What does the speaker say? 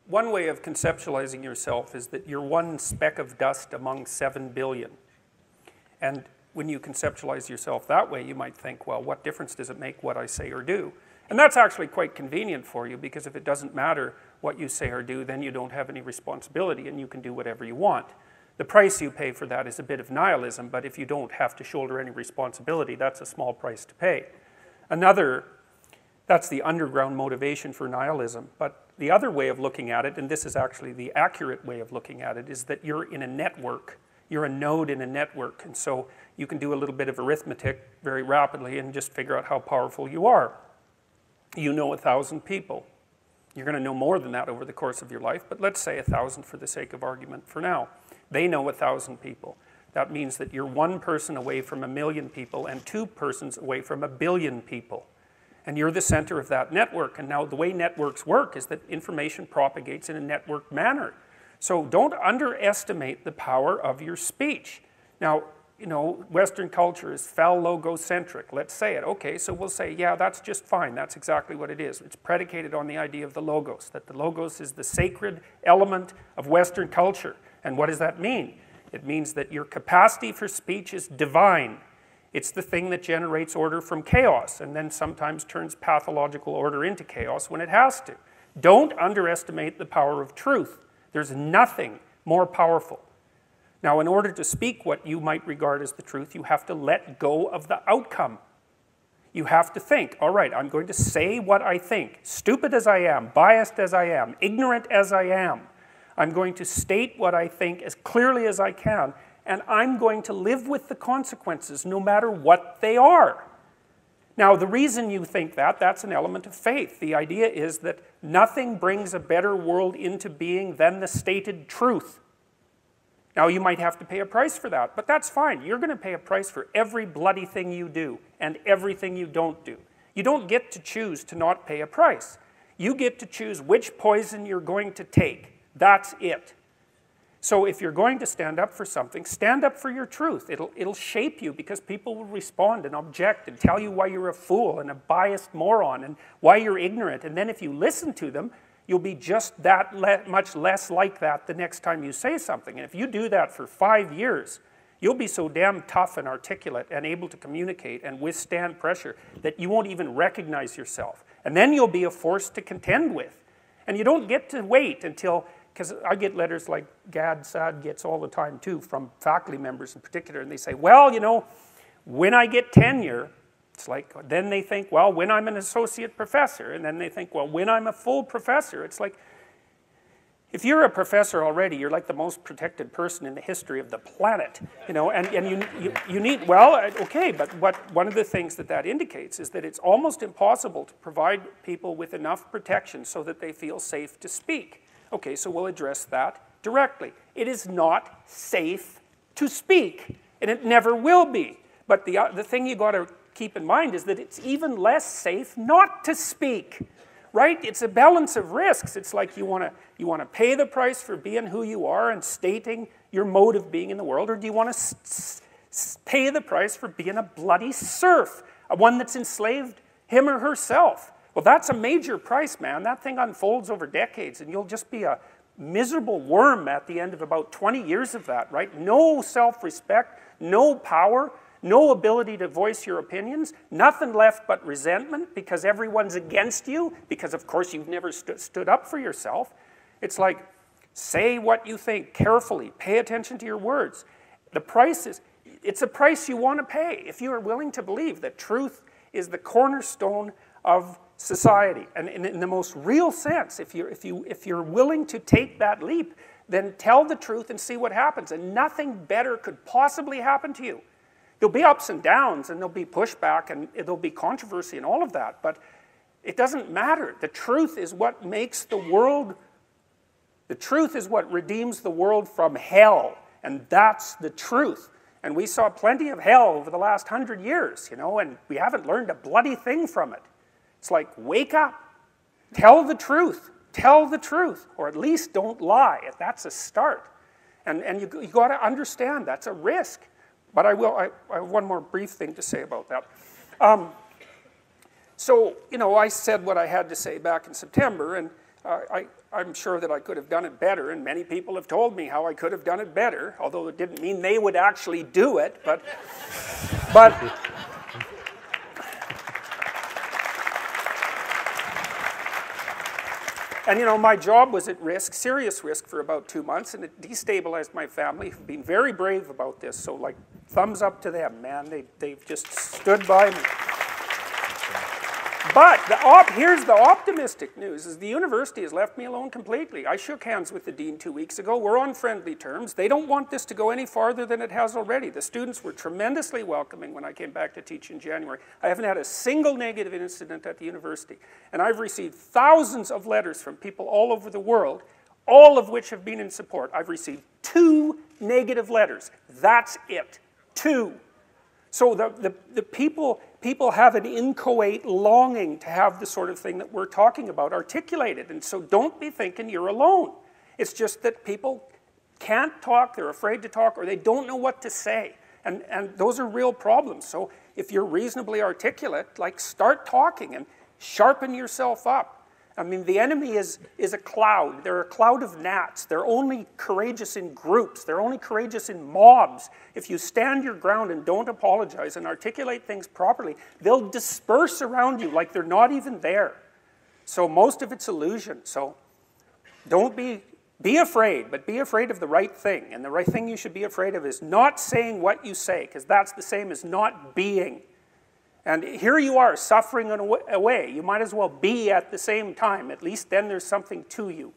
one way of conceptualizing yourself is that you're one speck of dust among 7 billion. And when you conceptualize yourself that way, you might think, well, what difference does it make what I say or do? And that's actually quite convenient for you, because if it doesn't matter what you say or do, then you don't have any responsibility and you can do whatever you want. The price you pay for that is a bit of nihilism, but if you don't have to shoulder any responsibility, that's a small price to pay. That's the underground motivation for nihilism. But the other way of looking at it, and this is actually the accurate way of looking at it, is that you're in a network. You're a node in a network, and so you can do a little bit of arithmetic very rapidly and just figure out how powerful you are. You know 1,000 people. You're going to know more than that over the course of your life, but let's say 1,000 for the sake of argument for now. They know 1,000 people. That means that you're one person away from 1,000,000 people and 2 persons away from 1,000,000,000 people. And you're the center of that network. And now the way networks work is that information propagates in a networked manner. So don't underestimate the power of your speech. Now, you know, Western culture is phallogocentric. Let's say it. Okay, so we'll say, yeah, that's just fine. That's exactly what it is. It's predicated on the idea of the logos, that the logos is the sacred element of Western culture. And what does that mean? It means that your capacity for speech is divine. It's the thing that generates order from chaos and then sometimes turns pathological order into chaos when it has to. Don't underestimate the power of truth. There's nothing more powerful. Now, in order to speak what you might regard as the truth, you have to let go of the outcome. You have to think, all right, I'm going to say what I think, stupid as I am, biased as I am, ignorant as I am. I'm going to state what I think as clearly as I can, and I'm going to live with the consequences no matter what they are. Now, the reason you think that, that's an element of faith. The idea is that nothing brings a better world into being than the stated truth. Now, you might have to pay a price for that, but that's fine. You're going to pay a price for every bloody thing you do and everything you don't do. You don't get to choose to not pay a price. You get to choose which poison you're going to take. That's it. So if you're going to stand up for something, stand up for your truth. It'll shape you, because people will respond and object and tell you why you're a fool and a biased moron and why you're ignorant. And then if you listen to them, you'll be just that much less like that the next time you say something. And if you do that for 5 years, you'll be so damn tough and articulate and able to communicate and withstand pressure that you won't even recognize yourself. And then you'll be a force to contend with. And you don't get to wait until... Because I get letters like Gad Saad gets all the time too, from faculty members in particular, and they say, well, you know, when I get tenure, it's like, then they think, well, when I'm an associate professor, and then they think, well, when I'm a full professor. It's like, if you're a professor already, you're like the most protected person in the history of the planet, you know, and you need, well, okay, but one of the things that indicates is that it's almost impossible to provide people with enough protection so that they feel safe to speak. Okay, so we'll address that directly. It is not safe to speak, and it never will be. But the thing you got to keep in mind is that it's even less safe not to speak, right? It's a balance of risks. It's like you want to pay the price for being who you are and stating your mode of being in the world, or do you want to pay the price for being a bloody serf, one that's enslaved him or herself? Well, that's a major price, man. That thing unfolds over decades, and you'll just be a miserable worm at the end of about 20 years of that, right? No self-respect, no power, no ability to voice your opinions, nothing left but resentment because everyone's against you, because of course you've never stood up for yourself. It's like, say what you think carefully, pay attention to your words. The price is, it's a price you want to pay if you are willing to believe that truth is the cornerstone of society. And in the most real sense, if you're willing to take that leap, then tell the truth and see what happens. And nothing better could possibly happen to you. There'll be ups and downs, and there'll be pushback, and there'll be controversy and all of that, but it doesn't matter. The truth is what makes the world, the truth is what redeems the world from hell, and that's the truth. And we saw plenty of hell over the last 100 years, you know, and we haven't learned a bloody thing from it. It's like, wake up, tell the truth, or at least don't lie. That's a start. And you got to understand that's a risk. But I have one more brief thing to say about that. So, you know, I said what I had to say back in September, and I'm sure that I could have done it better, and many people have told me how I could have done it better, although it didn't mean they would actually do it, but and you know, my job was at risk, serious risk, for about 2 months, and it destabilized my family, who've been very brave about this, so like, thumbs up to them, man. They've just stood by me. But here's the optimistic news, is the university has left me alone completely. I shook hands with the dean 2 weeks ago. We're on friendly terms. They don't want this to go any farther than it has already. The students were tremendously welcoming when I came back to teach in January. I haven't had a single negative incident at the university. And I've received thousands of letters from people all over the world, all of which have been in support. I've received 2 negative letters. That's it. 2. So the people have an inchoate longing to have the sort of thing that we're talking about articulated. And so don't be thinking you're alone. It's just that people can't talk, they're afraid to talk, or they don't know what to say. And those are real problems. So if you're reasonably articulate, like, start talking and sharpen yourself up. I mean, the enemy is a cloud. They're a cloud of gnats. They're only courageous in groups. They're only courageous in mobs. If you stand your ground and don't apologize and articulate things properly, they'll disperse around you like they're not even there. So most of it's illusion. So don't be afraid, but be afraid of the right thing. And the right thing you should be afraid of is not saying what you say, because that's the same as not being. And here you are, suffering away. You might as well be at the same time. At least then there's something to you.